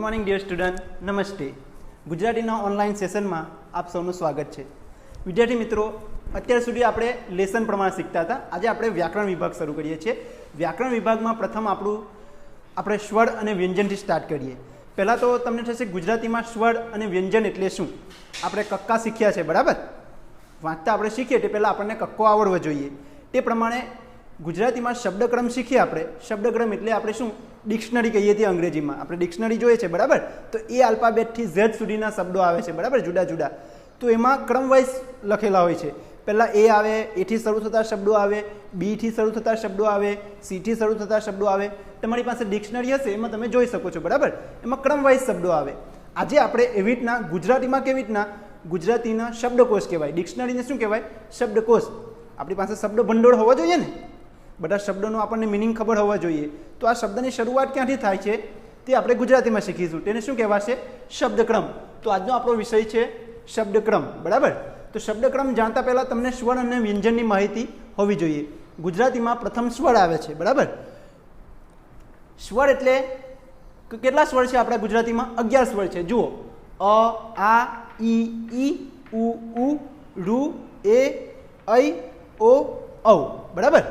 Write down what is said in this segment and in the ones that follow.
Morning dear student, નમસ્તે. ગુજરાતીના online સેશનમાં આપ સૌનું સ્વાગત છે. વિદ્યાર્થી મિત્રો, અત્યાર સુધી આપણે લેસન પ્રમાણે શીખતા હતા. આજે આપણે વ્યાકરણ વિભાગ શરૂ કરીએ છીએ. વ્યાકરણ વિભાગમાં પ્રથમ આપણે સ્વર અને વ્યંજનથી સ્ટાર્ટ કરીએ. પહેલાં તો તમને થશે ગુજરાતીમાં સ્વર અને વ્યંજન એટલે શું. આપણે કક્કા શીખ્યા છે, બરાબર? વાંચતા આપણે શીખીએ તે પહેલાં આપણને કક્કો આવડવો જોઈએ. તે પ્રમાણે ગુજરાતીમાં શબ્દક્રમ શીખીએ આપણે. શબ્દક્રમ એટલે આપણે શું, ડિક્શનરી કહીએ છીએ અંગ્રેજીમાં. આપણે ડિક્શનરી જોઈએ છે, બરાબર? તો એ આલ્ફાબેટથી ઝેડ સુધીના શબ્દો આવે છે, બરાબર? જુદા જુદા. તો એમાં ક્રમવાઇઝ લખેલા હોય છે. પહેલાં એ આવે, એથી શરૂ થતા શબ્દો આવે, બીથી શરૂ થતા શબ્દો આવે, સીથી શરૂ થતા શબ્દો આવે. તમારી પાસે ડિક્શનરી હશે, એમાં તમે જોઈ શકો છો, બરાબર? એમાં ક્રમવાઇઝ શબ્દો આવે. આજે આપણે એવી રીતના ગુજરાતીમાં કેવી રીતના, ગુજરાતીના શબ્દકોશ કહેવાય. ડિક્શનરીને શું કહેવાય? શબ્દકોશ. આપણી પાસે શબ્દ ભંડોળ હોવો જોઈએ ને, બધા શબ્દોનો આપણને મિનિંગ ખબર હોવા જોઈએ. તો આ શબ્દની શરૂઆત ક્યાંથી થાય છે તે આપણે ગુજરાતીમાં શીખીશું. તેને શું કહેવાશે? શબ્દક્રમ. તો આજનો આપણો વિષય છે શબ્દક્રમ, બરાબર? તો શબ્દક્રમ જાણતા પહેલાં તમને સ્વર અને વ્યંજનની માહિતી હોવી જોઈએ. ગુજરાતીમાં પ્રથમ સ્વર આવે છે, બરાબર? સ્વર એટલે કેટલા સ્વર છે આપણા ગુજરાતીમાં? 11 સ્વર છે. જુઓ, અ, આ, ઈ, ઉ, ઋ, એ, ઐ, ઓ, ઔ, બરાબર?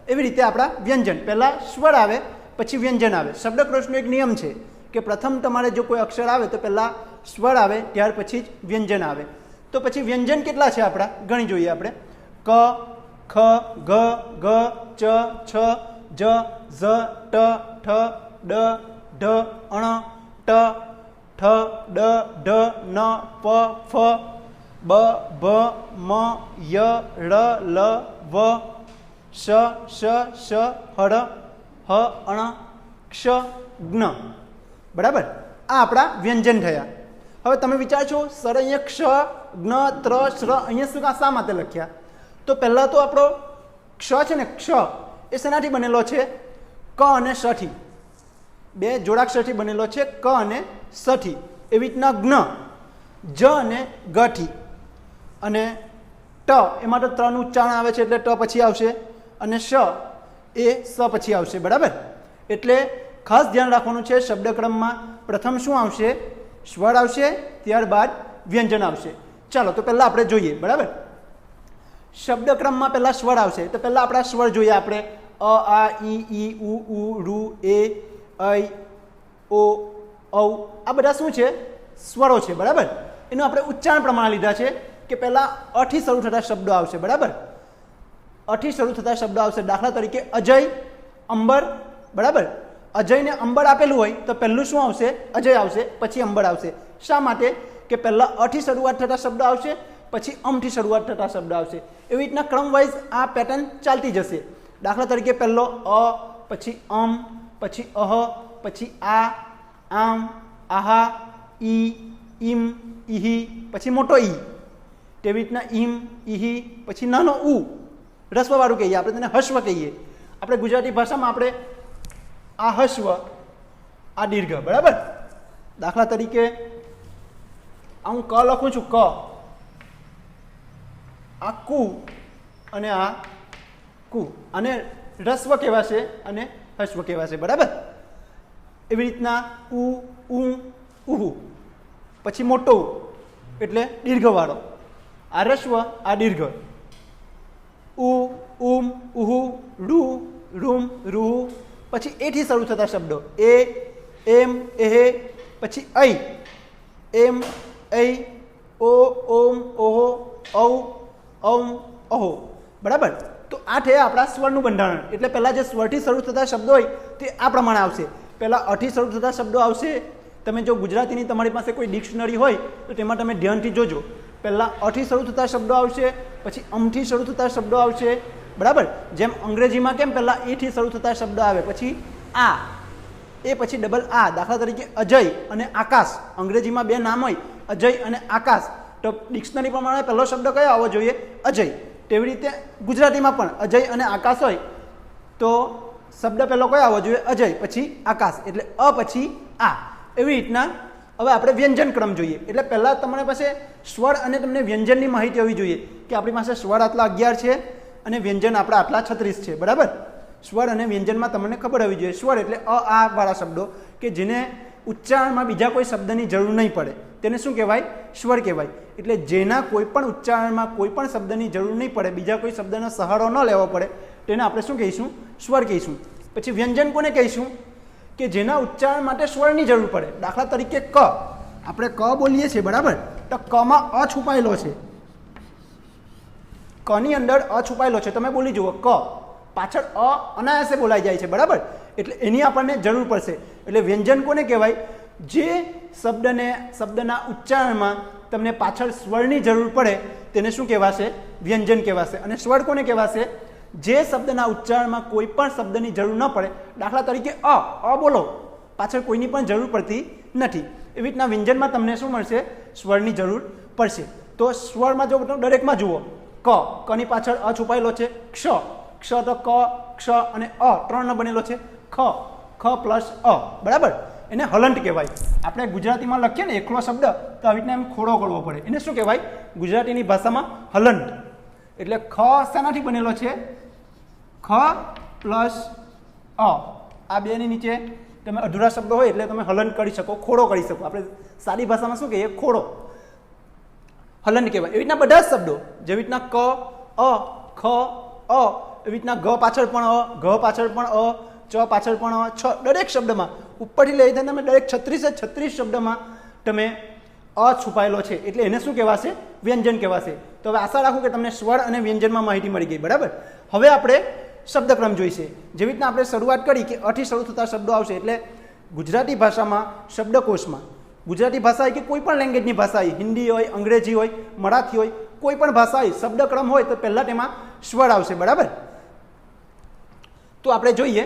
એવી રીતે આપણા વ્યંજન. પહેલાં સ્વર આવે, પછી વ્યંજન આવે. શબ્દકોશનો એક નિયમ છે કે પ્રથમ તમારે જો કોઈ અક્ષર આવે તો પહેલાં સ્વર આવે, ત્યાર પછી જ વ્યંજન આવે. તો પછી વ્યંજન કેટલા છે આપણા? ગણી જોઈએ આપણે. ક, ખ, ગ, ગ, ચ, છ, જ, ઝ, ટ, ઠ, ડ, ઢ, અણ, ટ, ઠ, ડ, ઢ, ન, પ, ફ, બ, ભ, મ, ય, ળ, લ, વ, શ, શ, શ, હળ, હ, અણ, ક્ષ, જ્ઞ, બરાબર? આ આપણા વ્યંજન થયા. હવે તમે વિચારશો, સર અહીંયા ક્ષ, જ્ઞ, ત્ર, શ્ર અહીંયા શું શા માટે લખ્યા? તો પહેલાં તો આપણો ક્ષ છે ને, ક્ષ એ શેનાથી બનેલો છે? ક અને સથી, બે જોડાક્ષરથી બનેલો છે. ક અને સથી. એવી રીતના જ્ઞ જ અને ગથી. અને ટ એમાં તો ત્રણનું ઉચ્ચારણ આવે છે એટલે ટ પછી આવશે. અને શ એ સ પછી આવશે, બરાબર? એટલે ખાસ ધ્યાન રાખવાનું છે, શબ્દક્રમમાં પ્રથમ શું આવશે? સ્વર આવશે, ત્યારબાદ વ્યંજન આવશે. ચાલો, તો પહેલાં આપણે જોઈએ, બરાબર? શબ્દક્રમમાં પહેલાં સ્વર આવશે. તો પહેલાં આપણા સ્વર જોઈએ આપણે. અ, આ, ઈ, ઉ, ઋ, એ, ઐ, ઓ, ઔ. આ બધા શું છે? સ્વરો છે, બરાબર? એનું આપણે ઉચ્ચારણ પ્રમાણે લીધા છે કે પહેલાં અથી શરૂ થતા શબ્દો આવશે, બરાબર? અથી શરૂ થતા શબ્દો આવશે. દાખલા તરીકે અજય, અંબર, બરાબર? અજયને અંબર આપેલું હોય તો પહેલું શું આવશે? અજય આવશે, પછી અંબર આવશે. શા માટે? કે પહેલાં અથી શરૂઆત થતા શબ્દો આવશે, પછી અમથી શરૂઆત થતા શબ્દો આવશે. એવી રીતના ક્રમવાઇઝ આ પેટર્ન ચાલતી જશે. દાખલા તરીકે પહેલો અ, પછી અમ, પછી અહ, પછી આ, આમ, આહા, ઈ, ઈમ, ઈહી, પછી મોટો ઈ. તેવી રીતના ઈમ, ઈહી, પછી નાનો ઉ, રસ્વવાળું કહીએ આપણે, તેને હસ્વ કહીએ. આપણે ગુજરાતી ભાષામાં આપણે આ હસ્વ, આ દીર્ઘ, બરાબર? દાખલા તરીકે આ હું ક લખું છું, ક, આ કુ અને આ કુ, અને રસ્વ કહેવાશે અને હસ્વ કહેવાશે, બરાબર? એવી રીતના ઉ, ઉહુ, પછી મોટો એટલે દીર્ઘવાળો. આ રસ્વ, આ દીર્ઘ. ઉ, ઉમ, ઉહુ, ઋ, ઋમ, રૂ. પછી એથી શરૂ થતા શબ્દો. એ, એમ, એહે, પછી ઐ, એમ, ઐ, ઓ, ઓમ, ઓહો, ઔ, ઔમ, અહો, બરાબર? તો આ થયા આપણા સ્વરનું બંધારણ. એટલે પહેલાં જે સ્વરથી શરૂ થતા શબ્દો હોય તે આ પ્રમાણે આવશે. પહેલાં અથી શરૂ થતા શબ્દો આવશે. તમે જો ગુજરાતીની તમારી પાસે કોઈ ડિક્શનરી હોય તો તેમાં તમે ધ્યાનથી જોજો. પહેલાં અથી શરૂ થતા શબ્દો આવશે, પછી અમથી શરૂ થતા શબ્દો આવશે, બરાબર? જેમ અંગ્રેજીમાં કેમ પહેલાં એથી શરૂ થતા શબ્દો આવે, પછી આ, એ પછી ડબલ આ. દાખલા તરીકે અજય અને આકાશ. અંગ્રેજીમાં બે નામ હોય, અજય અને આકાશ. તો ડિક્શનરી પ્રમાણે પહેલો શબ્દ કયો આવવો જોઈએ? અજય. તેવી રીતે ગુજરાતીમાં પણ અજય અને આકાશ હોય તો શબ્દ પહેલો કયો આવવો જોઈએ? અજય, પછી આકાશ, એટલે અ પછી આ. એવી રીતના હવે આપણે વ્યંજન ક્રમ જોઈએ. એટલે પહેલાં તમારી પાસે સ્વર અને તમને વ્યંજનની માહિતી હોવી જોઈએ કે આપણી પાસે સ્વર આટલા 11 છે અને વ્યંજન આપણા આટલા 36 છે, બરાબર? સ્વર અને વ્યંજનમાં તમને ખબર હોવી જોઈએ. સ્વર એટલે અ, આ વાળા શબ્દો કે જેને ઉચ્ચારણમાં બીજા કોઈ શબ્દની જરૂર નહીં પડે તેને શું કહેવાય? સ્વર કહેવાય. એટલે જેના કોઈ પણ ઉચ્ચારણમાં કોઈ પણ શબ્દની જરૂર નહીં પડે, બીજા કોઈ શબ્દનો સહારો ન લેવો પડે, તેને આપણે શું કહીશું? સ્વર કહીશું. પછી વ્યંજન કોને કહીશું? કે જેના ઉચ્ચારણ માટે સ્વરની જરૂર પડે. દાખલા તરીકે ક, આપણે ક બોલીએ છીએ બરાબર, તો કમાં અ છુપાયેલો છે, કની અંદર અ છુપાયેલો છે. તમે બોલી જુઓ ક, પાછળ અ અનાયાસે બોલાઈ જાય છે બરાબર, એટલે એની આપણને જરૂર પડશે. એટલે વ્યંજન કોને કહેવાય? જે શબ્દના ઉચ્ચારણમાં તમને પાછળ સ્વરની જરૂર પડે તેને શું કહેવાશે? વ્યંજન કહેવાશે. અને સ્વર કોને કહેવાશે? જે શબ્દના ઉચ્ચારણમાં કોઈ પણ શબ્દની જરૂર ન પડે. દાખલા તરીકે અ બોલો, પાછળ કોઈની પણ જરૂર પડતી નથી. એવી રીતના વ્યંજનમાં તમને શું મળશે? સ્વરની જરૂર પડશે. તો સ્વરમાં જો દરેકમાં જુઓ, કની પાછળ અ છુપાયેલો છે, ક્ષ તો ક, ક્ષ અને અ ત્રણનો બનેલો છે, ખ પ્લસ અ બરાબર, એને હલંત કહેવાય. આપણે ગુજરાતીમાં લખીએ ને એકલો શબ્દ તો આવી રીતના એમ ખોડો કરવો પડે, એને શું કહેવાય? ગુજરાતીની ભાષામાં હલંત. એટલે ખ શાનાથી બનેલો છે? ખ પ્લસ અ. આ બેની નીચે તમે અધૂરા શબ્દો હોય એટલે તમે હલંત કરી શકો, ખોડો કરી શકો. આપણે સાદી ભાષામાં શું કહીએ? ખોડો, હલંત કહેવાય. એવી રીતના બધા જ શબ્દો, જેવી રીતના ક, અ, ખ, અ, એવી રીતના ગ પાછળ પણ અ, ઘ પાછળ પણ અ, ચ પાછળ પણ અ, છ, દરેક શબ્દમાં ઉપરથી લઈ જાય તમે દરેક 36 શબ્દમાં તમે અ છુપાયેલો છે, એટલે એને શું કહેવાશે? વ્યંજન કહેવાશે. તો હવે આશા રાખું કે તમને સ્વર અને વ્યંજનમાં માહિતી મળી ગઈ બરાબર. હવે આપણે શબ્દક્રમ જોઈશે. જેવી રીતના આપણે શરૂઆત કરી કે અથી શરૂ થતા શબ્દો આવશે, એટલે ગુજરાતી ભાષામાં શબ્દકોશમાં, ગુજરાતી ભાષા હોય કે કોઈ પણ લેંગ્વેજની ભાષા હોય, હિન્દી હોય, અંગ્રેજી હોય, મરાઠી હોય, કોઈ પણ ભાષા હોય, શબ્દક્રમ હોય તો પહેલાં તેમાં સ્વર આવશે બરાબર. તો આપણે જોઈએ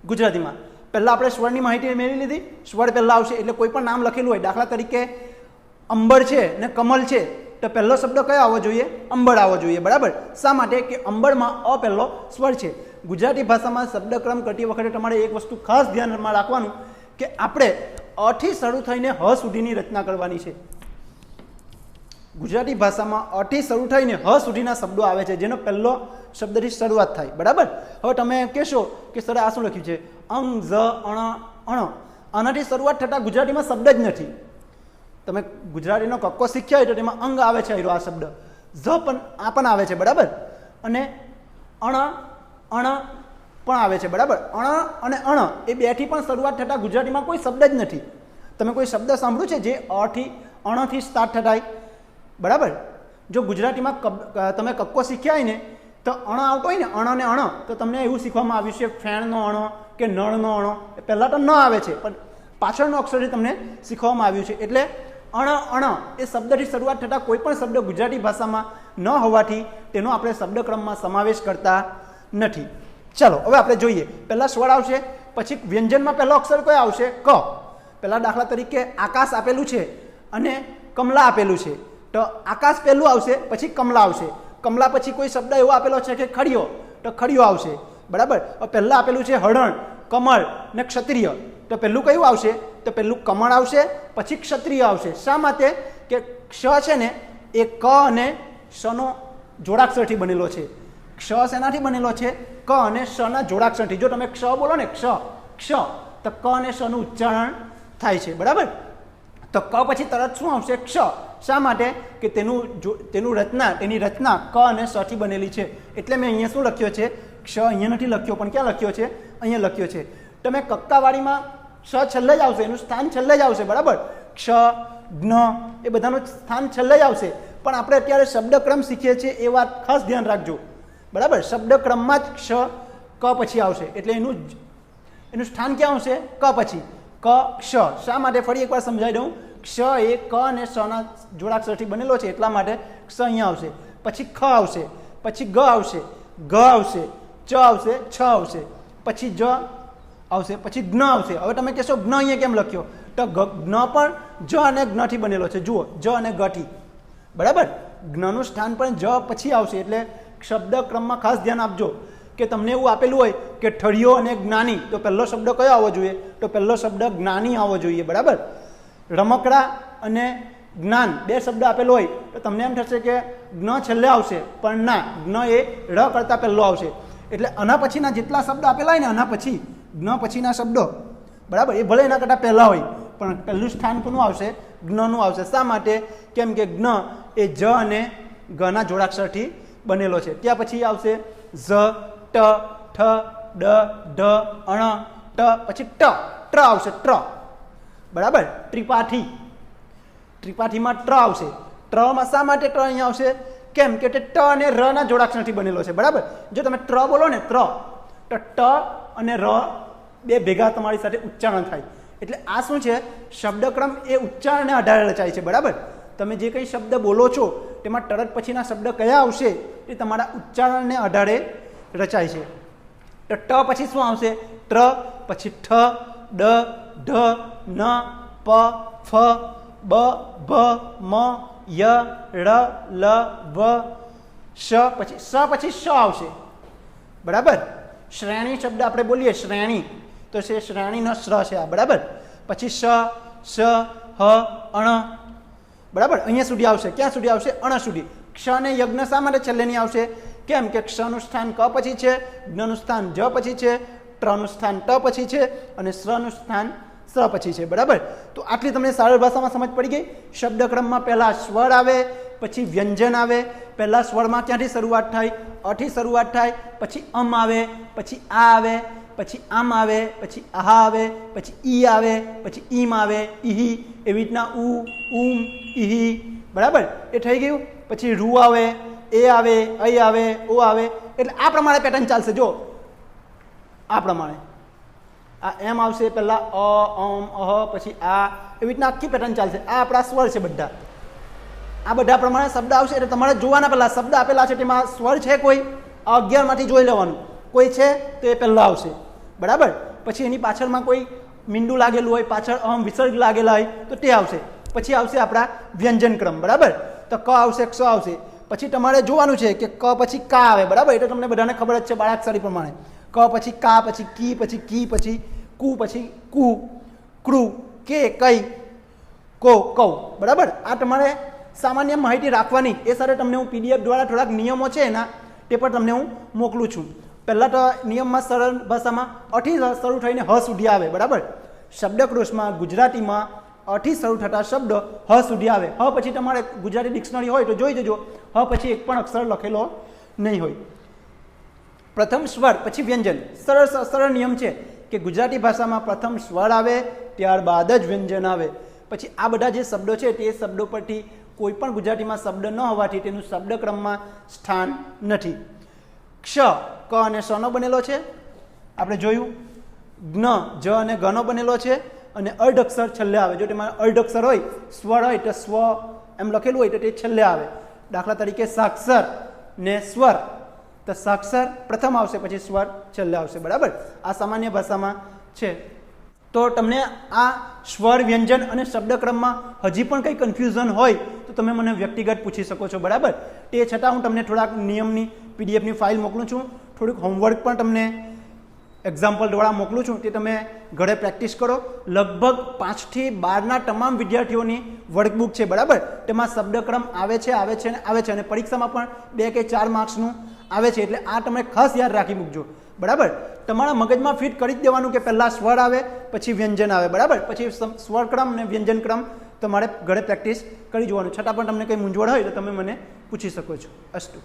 ગુજરાતીમાં પહેલાં આપણે સ્વરની માહિતી મેળવી લીધી. સ્વર પહેલાં આવશે એટલે કોઈ પણ નામ લખેલું હોય, દાખલા તરીકે અંબર છે ને કમલ છે, તો પહેલો શબ્દ કયો આવવો જોઈએ? અંબર આવવો જોઈએ બરાબર. શા માટે? કે અંબરમાં અ પહેલો સ્વર છે. ગુજરાતી ભાષામાં શબ્દક્રમ કરતી વખતે તમારે એક વસ્તુ ખાસ ધ્યાનમાં રાખવાનું કે આપણે અથી શરૂ થઈને હ સુધીની રચના કરવાની છે. ગુજરાતી ભાષામાં અથી શરૂ થઈને હ સુધીના શબ્દો આવે છે, જેનો પહેલો શબ્દથી શરૂઆત થાય બરાબર. હવે તમે કહેશો કે સર આ શું લખ્યું છે? અંગ, ઝ, અણ. આનાથી શરૂઆત થતા ગુજરાતીમાં શબ્દ જ નથી. તમે ગુજરાતીનો કક્કો શીખ્યા હોય તો તેમાં અંગ આવે છે, આ શબ્દ. ઝ પણ આ પણ આવે છે બરાબર, અને અણ પણ આવે છે બરાબર. અણ અને અણ એ બેથી પણ શરૂઆત થતા ગુજરાતીમાં કોઈ શબ્દ જ નથી. તમે કોઈ શબ્દ સાંભળ્યું છે જે અથી અણથી સ્ટાર્ટ થતા બરાબર? જો ગુજરાતીમાં તમે કક્કો શીખ્યા હોય ને તો અણ આવતો હોય ને, અણ ને અણ, તો તમને એવું શીખવામાં આવ્યું છે ફેણનો અણો કે નળનો અણો. પહેલાં તો ન આવે છે પણ પાછળનો અક્ષરથી તમને શીખવામાં આવ્યું છે. એટલે અણ એ શબ્દથી શરૂઆત થતા કોઈ પણ શબ્દ ગુજરાતી ભાષામાં ન હોવાથી તેનો આપણે શબ્દક્રમમાં સમાવેશ કરતા નથી. ચાલો હવે આપણે જોઈએ. પહેલાં સ્વર આવશે, પછી વ્યંજનમાં પહેલો અક્ષર કયો આવશે? ક. પહેલાં દાખલા તરીકે આકાશ આપેલું છે અને કમલા આપેલું છે, તો આકાશ પહેલું આવશે, પછી કમલા આવશે. કમલા પછી કોઈ શબ્દ એવો આપેલો છે કે ખડિયો, તો ખડિયો આવશે બરાબર. પહેલાં આપેલું છે હરણ, કમળ ને ક્ષત્રિય, તો પહેલું કયું આવશે? તો પહેલું કમળ આવશે, પછી ક્ષત્રિય આવશે. શા માટે? કે ક્ષ છે ને એ ક અને શનો જોડાક્ષરથી બનેલો છે. ક્ષ શેનાથી બનેલો છે? ક અને શના જોડાક્ષરથી. જો તમે ક્ષ બોલો ને, ક્ષ, તો ક અને શનું ઉચ્ચારણ થાય છે બરાબર. તો ક પછી તરત શું આવશે? ક્ષ. શા માટે? કે તેની રચના ક અને સ થી બનેલી છે. એટલે મેં અહીંયા શું લખ્યો છે? ક્ષ અહીંયા નથી લખ્યો, પણ ક્યાં લખ્યો છે? અહીંયા લખ્યો છે. તમે કક્કાવાળીમાં ક્ષ છેલ્લે જ આવશે, એનું સ્થાન છેલ્લે જ આવશે બરાબર. ક્ષ, જ્ઞ એ બધાનું સ્થાન છેલ્લે જ આવશે. પણ આપણે અત્યારે શબ્દક્રમ શીખીએ છીએ એ વાત ખાસ ધ્યાન રાખજો બરાબર. શબ્દક્રમમાં જ ક્ષ ક પછી આવશે, એટલે એનું સ્થાન ક્યાં આવશે? ક પછી. ક, ક્ષ. શા માટે? ફરી એકવાર સમજાવી દઉં. ક્ષ એ ક અને શના જોડાક્ષરથી બનેલો છે, એટલા માટે ક્ષ અહીંયા આવશે. પછી ખ આવશે, પછી ગ આવશે, ઘ આવશે, ચ આવશે, છ આવશે, પછી જ આવશે, પછી જ્ઞ આવશે. હવે તમે કહેશો જ્ઞ અહીંયા કેમ લખ્યો? તો જ્ઞ પણ જ અને જ્ઞથી બનેલો છે. જુઓ, જ અને ગથી બરાબર. જ્ઞનું સ્થાન પણ જ પછી આવશે. એટલે શબ્દક્રમમાં ખાસ ધ્યાન આપજો કે તમને એવું આપેલું હોય કે ઠળિયો અને જ્ઞાની, તો પહેલો શબ્દ કયો આવવો જોઈએ? તો પહેલો શબ્દ જ્ઞાની આવવો જોઈએ બરાબર. રમકડા અને જ્ઞાન બે શબ્દ આપેલો હોય તો તમને એમ થશે કે જ્ઞ છેલ્લે આવશે, પણ ના, જ્ઞ એ ર કરતાં પહેલો આવશે. એટલે આના પછીના જેટલા શબ્દ આપેલા હોય ને, આના પછી જ્ઞ પછીના શબ્દો બરાબર, એ ભલે એના કરતાં પહેલાં હોય પણ પહેલું સ્થાન કોનું આવશે? જ્ઞનું આવશે. શા માટે? કેમ કે જ્ઞ એ જ અને ગના જોડાક્ષરથી બનેલો છે. ત્યાં પછી આવશે ઝ, ટ, ઠ, ડ, ઢ, અણ, ટ, પછી ટ આવશે. બરાબર, ત્રિપાઠીમાં ટ આવશે. ટ્રમાં શા માટે ટ અહીંયા આવશે? કેમ કે તે ટ અને ર ના જોડાક્ષરથી બનેલો છે. બરાબર, જો તમે ટ્ર બોલો ને તો ટ અને ર બે ભેગા તમારી સાથે ઉચ્ચારણ થાય. એટલે આ શું છે? શબ્દક્રમ એ ઉચ્ચારણને આધારે રચાય છે. બરાબર, તમે જે કંઈ શબ્દ બોલો છો તેમાં તરત પછીના શબ્દ કયા આવશે એ તમારા ઉચ્ચારણને આધારે રચાય છે. તો ટ પછી શું આવશે? ટ્ર, પછી ઠ, ડ, ઢ, ન, પ, ફ, બ, ભ, મ, ય, ર, લ, વ, શ, પછી શ આવશે. બરાબર, શ્રેણી શબ્દ આપણે બોલીએ શ્રેણી, તો છે શ્રેણીનો શ્ર છે આ. બરાબર, પછી શ, હ, અણ. બરાબર, અહીંયા સુધી આવશે. ક્યાં સુધી આવશે? અણ સુધી. ક્ષ અને યજ્ઞ શા માટે છેલ્લે નહીં આવશે? કેમ કે ક્ષનું સ્થાન ક પછી છે, જ્ઞનું સ્થાન જ પછી છે, ટ્રનું સ્થાન ટ પછી છે અને શ્રનું સ્થાન સ પછી છે. બરાબર, તો આટલી તમને સરળ ભાષામાં સમજ પડી ગઈ. શબ્દક્રમમાં પહેલાં સ્વર આવે, પછી વ્યંજન આવે. પહેલાં સ્વરમાં ક્યાંથી શરૂઆત થાય? અથી શરૂઆત થાય. પછી આવે, પછી આ આવે, પછી આમ આવે, પછી આહા આવે, પછી ઈ આવે, પછી ઈમ આવે, ઈહી, એવી રીતના ઉ, ઉમ, ઈહી. બરાબર, એ થઈ ગયું. પછી રૂ આવે, એ આવે, અય આવે, ઓ આવે. એટલે આ પ્રમાણે પેટર્ન ચાલશે. જો આ પ્રમાણે આ એમ આવશે, પહેલાં અમ, અહ, પછી આ, એવી રીતના આખી પેટર્ન ચાલશે. આ આપણા સ્વર છે બધા. આ બધા પ્રમાણે શબ્દ આવશે એટલે તમારે જોવાના. પહેલાં શબ્દ આપેલા છે તેમાં સ્વર છે કોઈ? 11માંથી જોઈ લેવાનું. કોઈ છે તો એ પહેલાં આવશે. બરાબર, પછી એની પાછળમાં કોઈ મીંડું લાગેલું હોય, પાછળ વિસર્ગ લાગેલા હોય તો તે આવશે. પછી આવશે આપણા વ્યંજન ક્રમ. બરાબર, તો ક આવશે, ક્ષ આવશે. પછી તમારે જોવાનું છે કે ક પછી કા આવે. બરાબર, એટલે તમને બધાને ખબર જ છે બાળાક્ષરી પ્રમાણે. ક પછી કા, પછી કી, પછી કી, પછી કુ, પછી કુ, ક્રુ, કે, કઈ, કો, કૌ. બરાબર, આ તમારે સામાન્ય માહિતી રાખવાની. એ સાથે તમને હું PDF દ્વારા થોડાક નિયમો છે એના તે પણ તમને હું મોકલું છું. પહેલાં તો નિયમમાં સરળ ભાષામાં અથી શરૂ થઈને હ સુધી આવે. બરાબર, શબ્દકોશમાં ગુજરાતીમાં અથી શરૂ થતા શબ્દ હ સુધી આવે. હ પછી તમારે ગુજરાતી ડિક્શનરી હોય તો જોઈ જજો, હ પછી એક પણ અક્ષર લખેલો નહીં હોય. પ્રથમ સ્વર પછી વ્યંજન. સરળ નિયમ છે કે ગુજરાતી ભાષામાં પ્રથમ સ્વર આવે, ત્યારબાદ જ વ્યંજન આવે. પછી આ બધા જે શબ્દો છે તે શબ્દો પરથી કોઈ પણ ગુજરાતીમાં શબ્દ ન હોવાથી તેનું શબ્દક્રમમાં સ્થાન નથી. ક્ષ ક અને ષનો બનેલો છે, આપણે જોયું. જ્ઞ જ અને ગનો બનેલો છે અને અર્ધ અક્ષર છેલ્લે આવે. જો તેમાં અર્ધ અક્ષર હોય, સ્વર હોય તો સ્વ એમ લખેલું હોય તો તે છેલ્લે આવે. દાખલા તરીકે સાક્ષર ને સ્વર, તો સાક્ષર પ્રથમ આવશે, પછી સ્વર છેલ્લે આવશે. બરાબર, આ સામાન્ય ભાષામાં છે. તો તમને આ સ્વર, વ્યંજન અને શબ્દક્રમમાં હજી પણ કંઈ કન્ફ્યુઝન હોય તો તમે મને વ્યક્તિગત પૂછી શકો છો. બરાબર, તે છતાં હું તમને થોડાક નિયમની PDFની ફાઇલ મોકલું છું. થોડુંક હોમવર્ક પણ તમને એક્ઝામ્પલ દ્વારા મોકલું છું, તે તમે ઘરે પ્રેક્ટિસ કરો. લગભગ 5 થી 12ના તમામ વિદ્યાર્થીઓની વર્કબુક છે. બરાબર, તેમાં શબ્દક્રમ આવે છે અને પરીક્ષામાં પણ 2 કે 4 માર્ક્સનું આવે છે. એટલે આ તમે ખાસ યાદ રાખી મૂકજો. બરાબર, તમારા મગજમાં ફિટ કરી જ દેવાનું કે પહેલાં સ્વર આવે, પછી વ્યંજન આવે. બરાબર, પછી સ્વરક્રમ અને વ્યંજન ક્રમ તમારે ઘરે પ્રેક્ટિસ કરી જોવાનું. છતાં પણ તમને કંઈ મૂંઝવણ હોય તો તમે મને પૂછી શકો છો. અસ્તુ.